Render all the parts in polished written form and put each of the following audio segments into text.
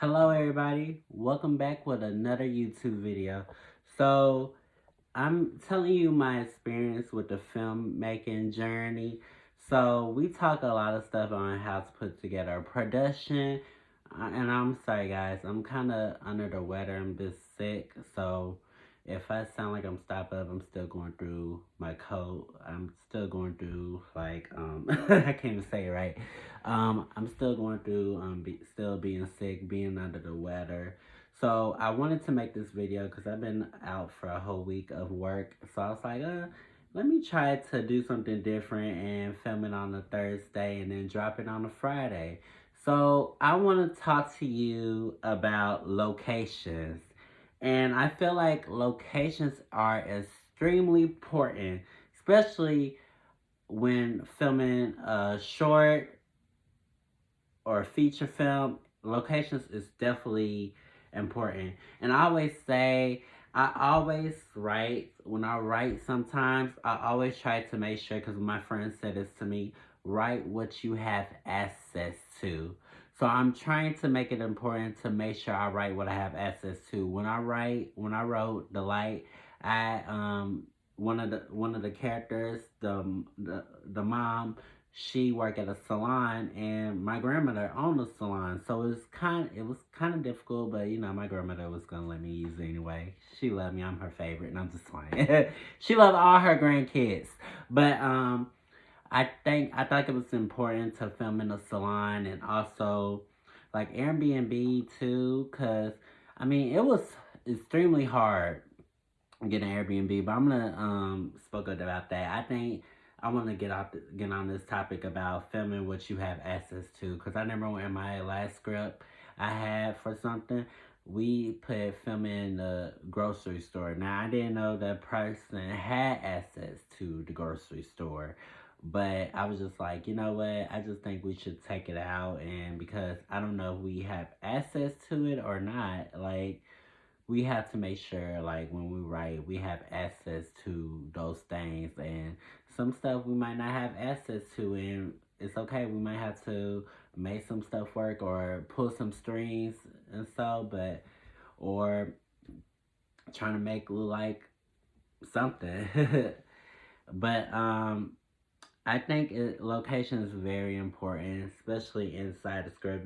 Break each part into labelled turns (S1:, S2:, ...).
S1: Hello everybody, welcome back with another YouTube video. So I'm telling you my experience with the filmmaking journey. So we talk a lot of stuff on how to put together a production. And I'm sorry guys, I'm kind of under the weather, I'm just sick. So if I sound like I'm stopped up, I'm still going through my cold. I'm still going through I can't even say it right. I'm still going through still being sick, being under the weather. So I wanted to make this video because I've been out for a whole week of work. So I was like, let me try to do something different and film it on a Thursday and then drop it on a Friday. So I want to talk to you about locations. And I feel like locations are extremely important, especially when filming a short or a feature film. Locations is definitely important. And I always write, when I write sometimes, I always try to make sure, because my friend said this to me, write what you have access to. So I'm trying to make it important to make sure I write what I have access to. When I wrote The Light, I one of the characters, the mom, she worked at a salon, and my grandmother owned a salon, so it was kind of difficult, but my grandmother was gonna let me use it anyway. She loved me, I'm her favorite, and I'm just playing. She loved all her grandkids, but I thought it was important to film in a salon, and also like Airbnb too, cause I mean it was extremely hard get an Airbnb, but I'm gonna spoke about that. I think I want to get on this topic about filming what you have access to, because I remember in my last script I had for something, we put filming in the grocery store. Now I didn't know that person had access to the grocery store, but I was just like, you know what? I just think we should take it out, and because I don't know if we have access to it or not, like we have to make sure, like, when we write, we have access to those things, and some stuff we might not have access to, and it's okay, we might have to make some stuff work or pull some strings and so, but or trying to make look like something. But I think location is very important, especially inside the script.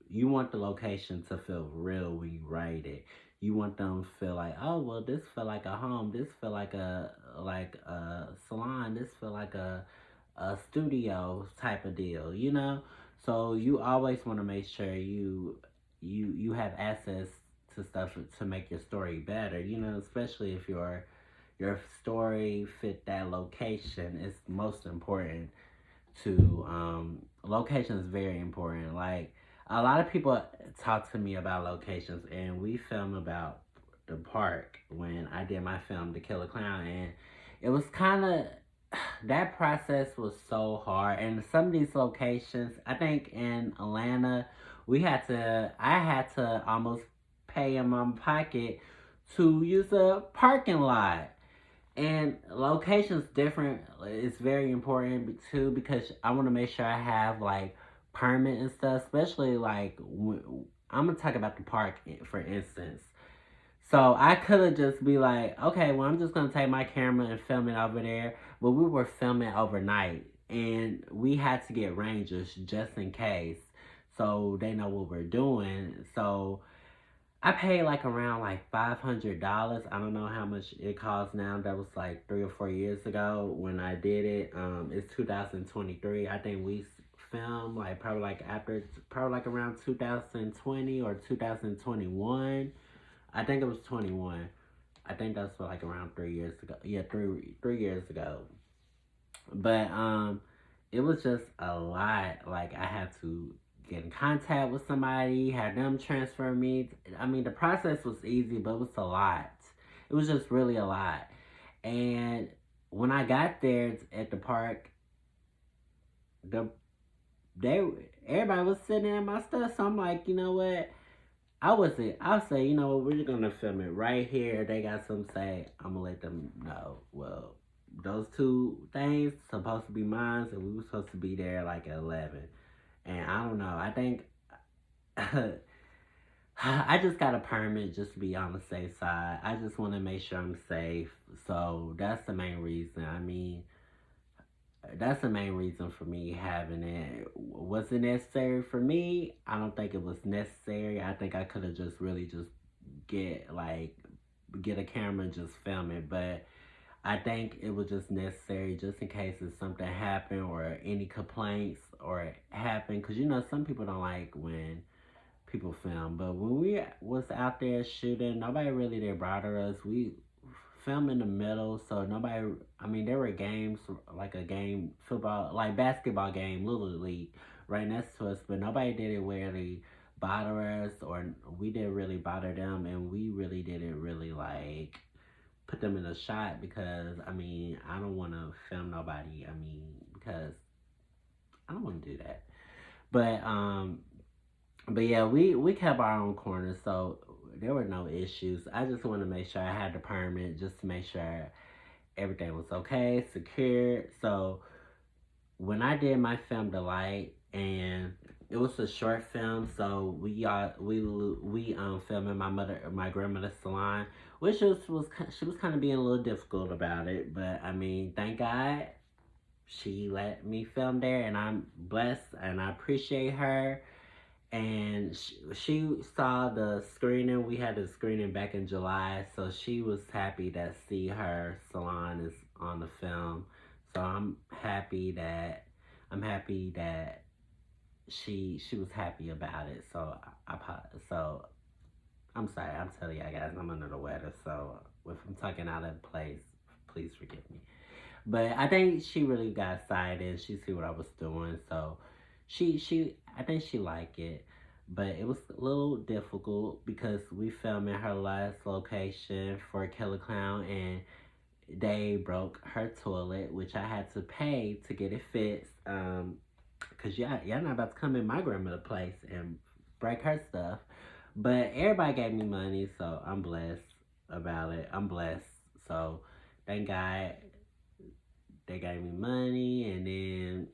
S1: You want the location to feel real when you write it. You want them to feel like, oh well, this feel like a home. This feel like a salon. This feel like a studio type of deal. So you always want to make sure you have access to stuff to make your story better. Especially if your story fit that location. It's most important to location is very important. Like, a lot of people talk to me about locations, and we film about the park when I did my film The Killer Clown, and it was kind of that process was so hard. And some of these locations, I think in Atlanta, I had to almost pay in my pocket to use a parking lot. And location's different. It's very important too, because I want to make sure I have like permit and stuff. Especially like I'm gonna talk about the park for instance. So I could have just be like, okay, well I'm just gonna take my camera and film it over there. But we were filming overnight, and we had to get rangers just in case, so they know what we're doing. So I paid like around like $500. I don't know how much it costs now. That was like 3 or 4 years ago when I did it. It's 2023. I think we filmed like probably like around 2020 or 2021. I think it was 21. I think that's for like around 3 years ago. Yeah, three years ago. But it was just a lot. Like, I had to get in contact with somebody, have them transfer me. I mean, the process was easy, but it was a lot. It was just really a lot. And when I got there at the park, the they everybody was sitting in my stuff. So I'm like, you know what? I'll say, you know what, we're just gonna film it right here. They got some say, I'm gonna let them know. Well, those two things supposed to be mine, so we were supposed to be there like at 11. And I don't know. I think I just got a permit just to be on the safe side. I just want to make sure I'm safe. So that's the main reason. I mean, that's the main reason for me having it. Was it necessary for me? I don't think it was necessary. I think I could have just really just get like get a camera and just film it, but I think it was just necessary just in case if something happened or any complaints or happened, because you know some people don't like when people film, but when we was out there shooting, nobody really did bother us. We film in the middle, so nobody. I mean, there were games like a game football, like basketball game, little league, right next to us, but nobody did it really bother us, or we didn't really bother them, and we really didn't really like put them in a shot because I mean I don't want to film nobody. I mean because I don't want to do that. But but yeah, we kept our own corner, so there were no issues. I just want to make sure I had the permit just to make sure everything was okay, secure. So when I did my film Delight, and it was a short film, so we filmed in my grandmother's salon, which was she was kind of being a little difficult about it, but I mean, thank God she let me film there, and I'm blessed, and I appreciate her. And she saw the screening. We had the screening back in July, so she was happy to see her salon is on the film. So I'm happy that she was happy about it. So so I'm sorry. I'm telling y'all guys, I'm under the weather. So if I'm talking out of place, please forgive me. But I think she really got excited. She see what I was doing, so I think she liked it. But it was a little difficult because we filmed in her last location for Killer Clown, and they broke her toilet, which I had to pay to get it fixed. Cause y'all not about to come in my grandmother's place and break her stuff. But everybody gave me money, so I'm blessed about it. I'm blessed. So thank God they gave me money, and then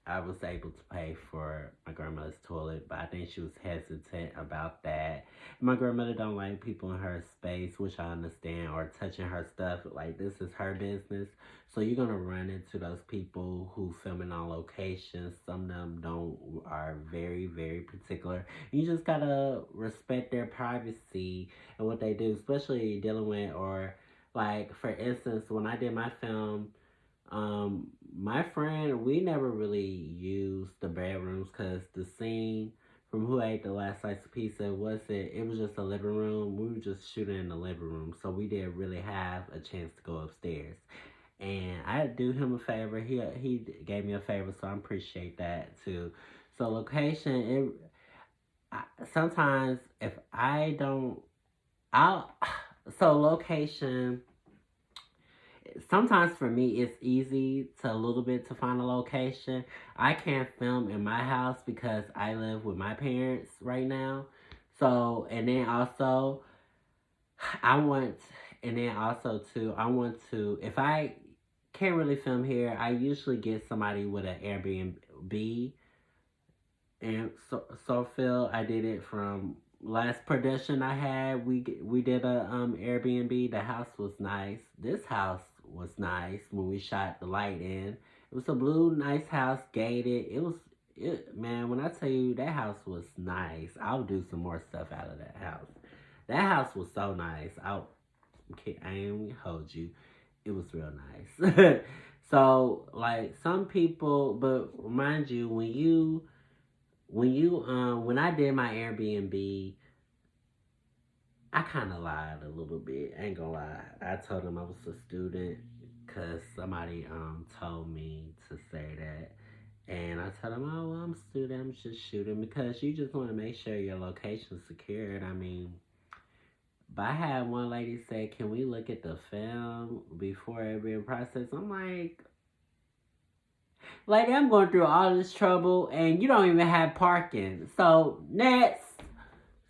S1: I was able to pay for my grandmother's toilet, but I think she was hesitant about that. My grandmother don't like people in her space, which I understand, or touching her stuff. Like, this is her business. So you're gonna run into those people who filming on location. Some of them don't are very, very particular. You just gotta respect their privacy and what they do, especially dealing with, or like for instance, when I did my film, my friend, we never really used the bedrooms because the scene from Who Ate the Last Slice of Pizza it was just a living room. We were just shooting in the living room, so we didn't really have a chance to go upstairs. And I do him a favor. He gave me a favor, so I appreciate that too. So location, sometimes if I don't, I'll so location sometimes for me it's easy to a little bit to find a location. I can't film in my house because I live with my parents right now. So and then also I want and then also too I want to if I can't really film here, I usually get somebody with an Airbnb. And so Phil, I did it from last production I had. We did a Airbnb. The house was nice. This house was nice when we shot the light in. It was a blue nice house, gated. Man. When I tell you that house was nice, I'll do some more stuff out of that house. That house was so nice. I ain't hold you. It was real nice. So like some people, but mind you, when I did my Airbnb, I kind of lied a little bit. I ain't gonna lie. I told them I was a student because somebody told me to say that, and I told them, oh, well, I'm a student. I'm just shooting because you just want to make sure your location's secured. I mean, but I had one lady say, "Can we look at the film before it being processed?" I'm like, I'm going through all this trouble, and you don't even have parking. So next.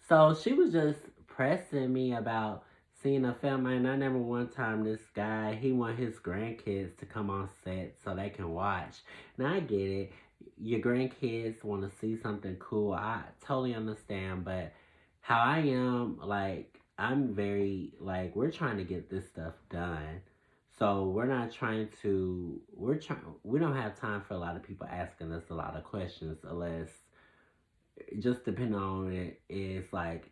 S1: So she was just pressing me about seeing a film, and I remember one time this guy, he want his grandkids to come on set so they can watch. Now I get it. your grandkids want to see something cool. I totally understand, but how I am, like, I'm very, like, we're trying to get this stuff done. So we're not trying to, we don't have time for a lot of people asking us a lot of questions unless, just depending on it, it's like,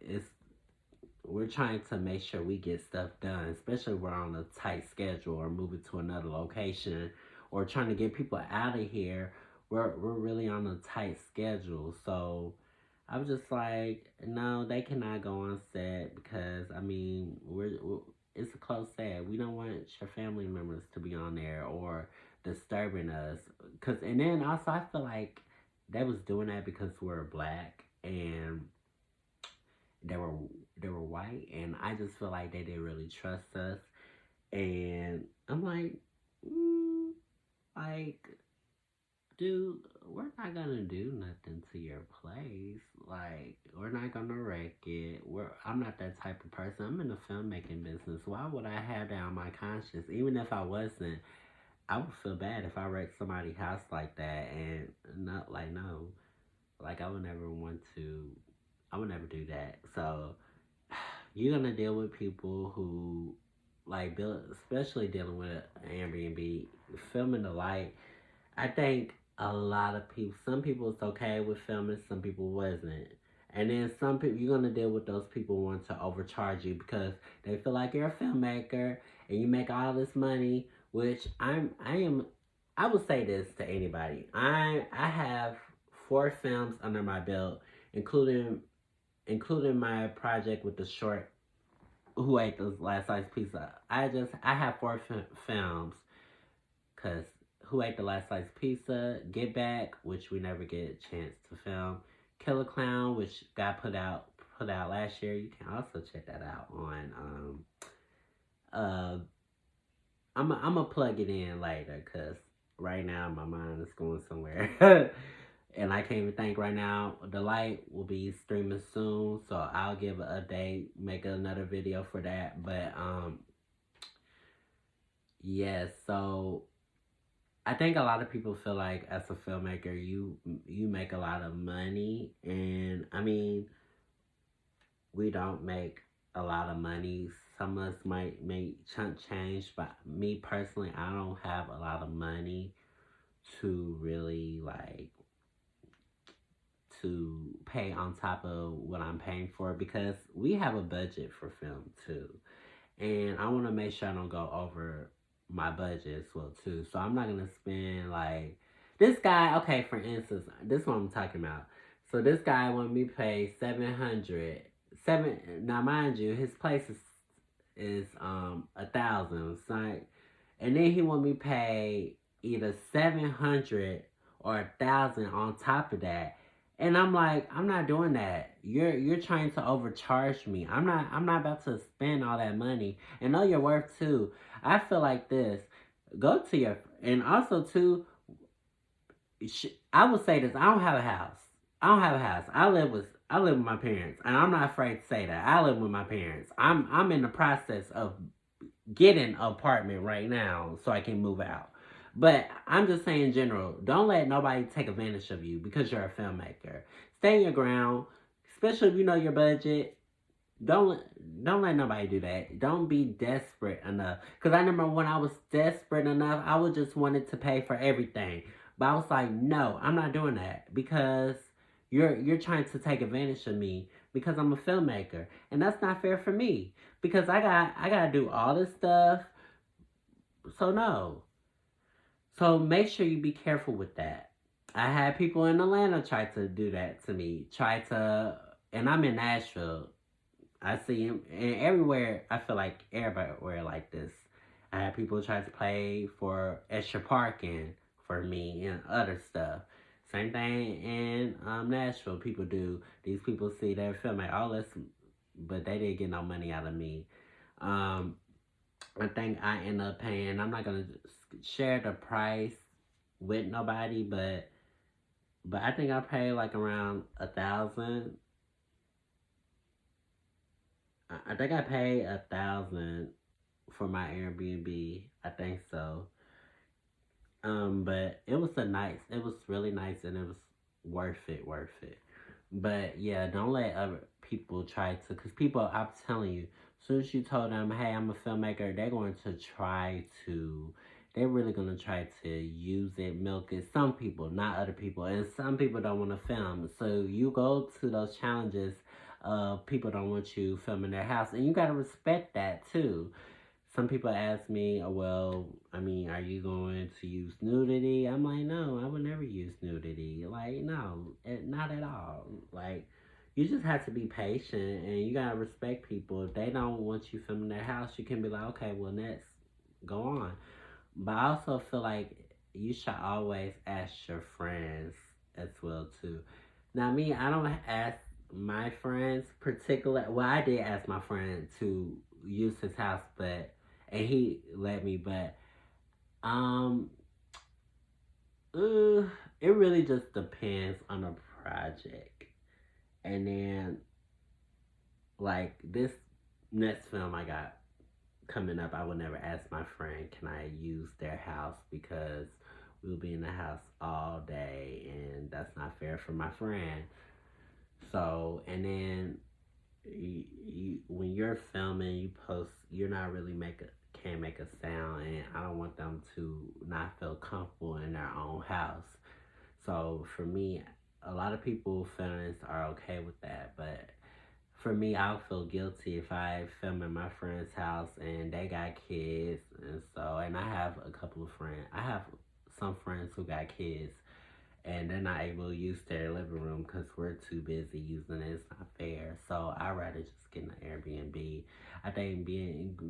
S1: we're trying to make sure we get stuff done, especially if we're on a tight schedule or moving to another location or trying to get people out of here. We're really on a tight schedule. So I was just like, no, they cannot go on set because I mean, we're it's a close set. We don't want your family members to be on there or disturbing us. Cause and then also I feel like they was doing that because we're black and they were they were white, and I just feel like they didn't really trust us. And I'm like, like, dude, we're not gonna do nothing to your place. Like, we're not gonna wreck it. I'm not that type of person. I'm in the filmmaking business. Why would I have that on my conscience? Even if I wasn't, I would feel bad if I wrecked somebody's house like that. And not like no, like I would never want to. I would never do that. So you're gonna deal with people who like build, especially dealing with Airbnb, filming the light. I think a lot of people, some people it's okay with filming, some people wasn't. And then some people, you're gonna deal with those people who want to overcharge you because they feel like you're a filmmaker and you make all this money. Which I am. I would say this to anybody. I have 4 films under my belt, including my project with the short Who Ate the Last Slice Pizza. I have 4 films because Who Ate the Last Slice Pizza, Get Back, which we never get a chance to film, Killer Clown, which got put out last year. You can also check that out on uh I'm gonna plug it in later because right now my mind is going somewhere. And I can't even think right now. The Light will be streaming soon, so I'll give an update, make another video for that. But yes. So I think a lot of people feel like as a filmmaker, you make a lot of money, and I mean we don't make a lot of money. Some of us might make chunk change, but me personally, I don't have a lot of money to really like to pay on top of what I'm paying for because we have a budget for film too. And I want to make sure I don't go over my budget as well too. So I'm not going to spend like this guy, okay, for instance, this is what I'm talking about. So this guy wanted me to pay 700. Now mind you, his place is 1,000. So and then he want me to pay either 700 or 1,000 on top of that. And I'm like, I'm not doing that. You're trying to overcharge me. I'm not about to spend all that money and know your worth too. I feel like this. Go to your and also too. I would say this. I don't have a house. I don't have a house. I live with my parents, and I'm not afraid to say that I live with my parents. I'm in the process of get an apartment right now so I can move out. But I'm just saying in general, don't let nobody take advantage of you because you're a filmmaker. Stay your ground, especially if you know your budget. Don't don't let nobody do that. Don't be desperate enough. Cause I remember when I was desperate enough, I would just wanted to pay for everything. But I was like, no, I'm not doing that because you're trying to take advantage of me because I'm a filmmaker, and that's not fair for me because I gotta do all this stuff. So no. So make sure you be careful with that. I had people in Atlanta try to do that to me. Try to, and I'm in Nashville. I see him, and everywhere. I feel like everywhere like this. I had people try to pay for extra parking for me and other stuff. Same thing in Nashville. People do. These people see their film like, oh, let's, but they didn't get no money out of me. Um, I think I end up paying. I'm not gonna share the price with nobody, but I think I paid like around 1,000. I think I paid 1,000 for my Airbnb. I think so. But it was really nice, and it was worth it. But yeah, don't let other people try to, because people, I'm telling you, as soon as you told them, hey, I'm a filmmaker, they're going to try to, they're really going to try to use it, milk it. Some people, not other people. And some people don't want to film. So you go to those challenges, people don't want you filming their house. And you got to respect that too. Some people ask me, oh, well, I mean, are you going to use nudity? I'm like, no, I would never use nudity. Like, no, not at all. Like, you just have to be patient and you gotta respect people. If they don't want you filming their house, you can be like, okay, well, next, go on. But I also feel like you should always ask your friends as well too. Now, me, I don't ask my friends particular. Well, I did ask my friend to use his house, but and he let me. But um, uh, it really just depends on the project. And then like this next film I got coming up, I would never ask my friend, can I use their house, because we'll be in the house all day and that's not fair for my friend. So, and then when you're filming, you post, you're not really can't make a sound, and I don't want them to not feel comfortable in their own house. So for me, a lot of people feelings are okay with that, but for me, I'll feel guilty if I film in my friend's house and they got kids, and so, and I have a couple of friends. I have some friends who got kids, and they're not able to use their living room because we're too busy using it. It's not fair. So I'd rather just get an Airbnb. I think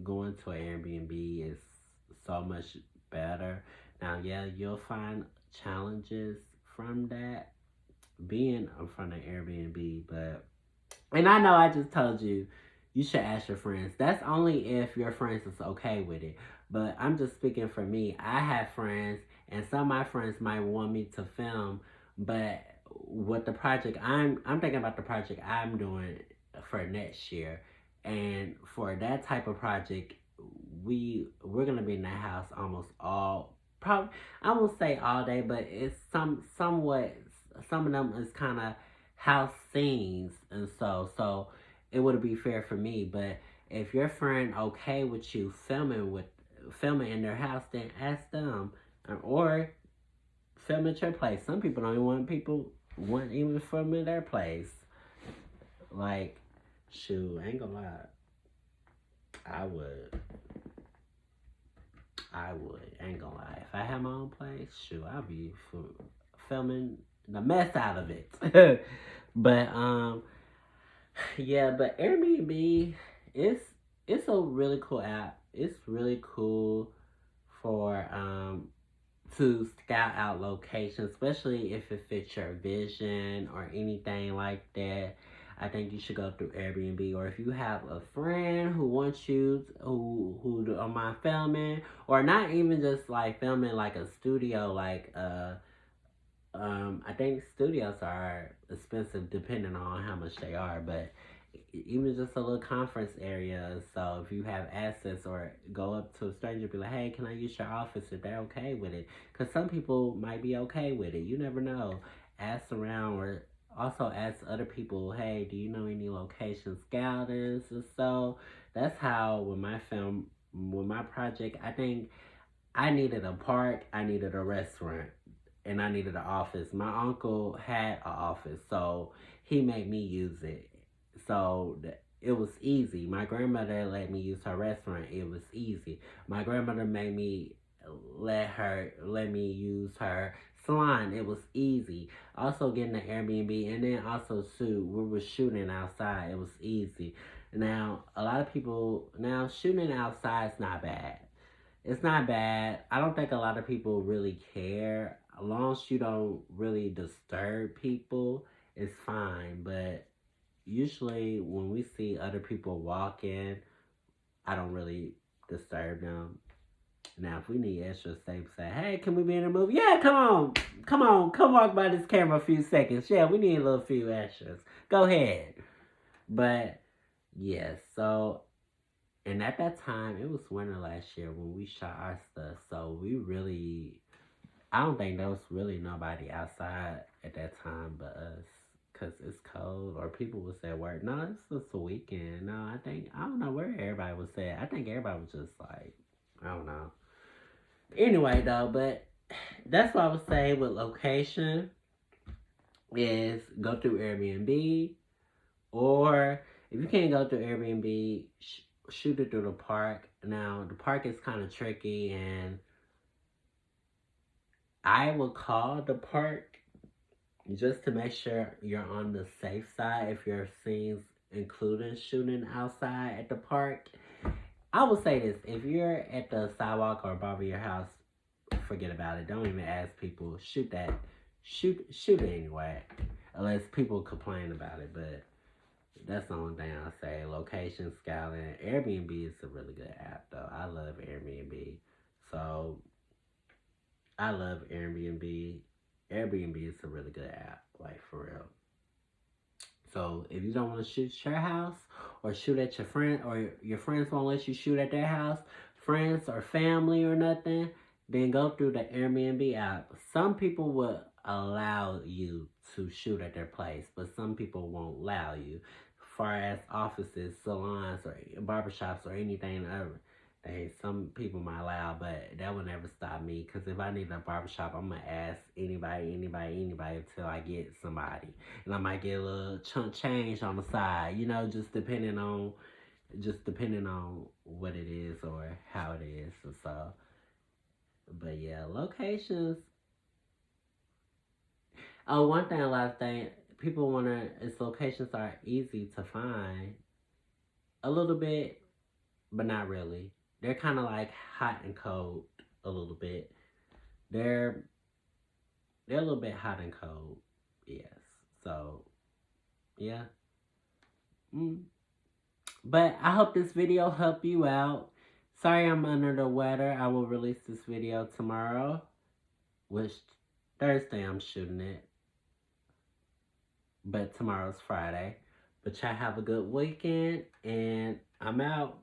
S1: going to an Airbnb is so much better. Now, yeah, you'll find challenges from that being from an Airbnb, but and I know I just told you you should ask your friends. That's only if your friends is okay with it. But I'm just speaking for me. I have friends, and some of my friends might want me to film, but with the project I'm thinking about the project I'm doing for next year, and for that type of project, we're gonna be in that house almost all, probably, I won't say all day, but it's somewhat, some of them is kind of house scenes, and so it would be fair for me. But if your friend okay with you filming in their house, then ask them, or film at your place. Some people don't even want even film in their place. Like, shoot, I ain't gonna lie, I would. I ain't gonna lie. If I had my own place, shoot, I'd be filming the mess out of it. But yeah, but Airbnb, it's it's a really cool app. It's really cool for to scout out locations, especially if it fits your vision or anything like that. I think you should go through Airbnb, or if you have a friend who wants you who don't mind filming, or not even just like filming like a studio, like I think studios are expensive depending on how much they are, but even just a little conference area. So if you have access, or go up to a stranger, be like, "Hey, can I use your office?" If they're okay with it, because some people might be okay with it. You never know. Ask around, or also ask other people, "Hey, do you know any location scouters?" And so that's how with my project, I think I needed a park, I needed a restaurant, and I needed an office. My uncle had an office, so he made me use it. So it was easy. My grandmother let me use her restaurant. It was easy. My grandmother made me let me use her salon. It was easy. Also getting an Airbnb, and then also we were shooting outside. It was easy. Now a lot of people, now shooting outside is not bad. It's not bad. I don't think a lot of people really care. As long as you don't really disturb people, it's fine. But usually when we see other people walking, I don't really disturb them. Now, if we need extra safe, say, hey, can we be in a movie? Yeah, come walk by this camera a few seconds. Yeah, we need a little few extras. Go ahead. But yes, so, and at that time, it was winter last year when we shot our stuff. So we really I don't think there was really nobody outside at that time but us. Cause it's cold, or people was at work. No, it's just a weekend. No, I don't know where everybody was at. I think everybody was just like, I don't know. Anyway, though, but that's what I would say with location is go through Airbnb, or if you can't go through Airbnb, shoot it through the park. Now, the park is kind of tricky, and I will call the park just to make sure you're on the safe side if your scenes including shooting outside at the park. I will say this: if you're at the sidewalk or above your house, forget about it. Don't even ask people. Shoot that. Shoot it anyway. Unless people complain about it. But that's the only thing I say. Location scouting. Airbnb is a really good app though. I love Airbnb. So I love Airbnb. Airbnb is a really good app, like for real. So if you don't want to shoot your house or shoot at your friend, or your friends won't let you shoot at their house, friends or family or nothing, then go through the Airbnb app. Some people will allow you to shoot at their place, but some people won't allow you. As far as offices, salons, or barbershops, or anything ever. Some people might allow, but that will never stop me. Because if I need a barbershop, I'm going to ask anybody until I get somebody. And I might get a little chunk change on the side, just depending on what it is or how it is. So, but yeah, locations. Oh, one thing, a lot of things people want to is locations are easy to find a little bit, but not really. They're kind of like hot and cold a little bit. They're they're a little bit hot and cold. Yes. So yeah. Mm. But I hope this video helped you out. Sorry I'm under the weather. I will release this video tomorrow, which Thursday I'm shooting it, but tomorrow's Friday. But y'all have a good weekend, and I'm out.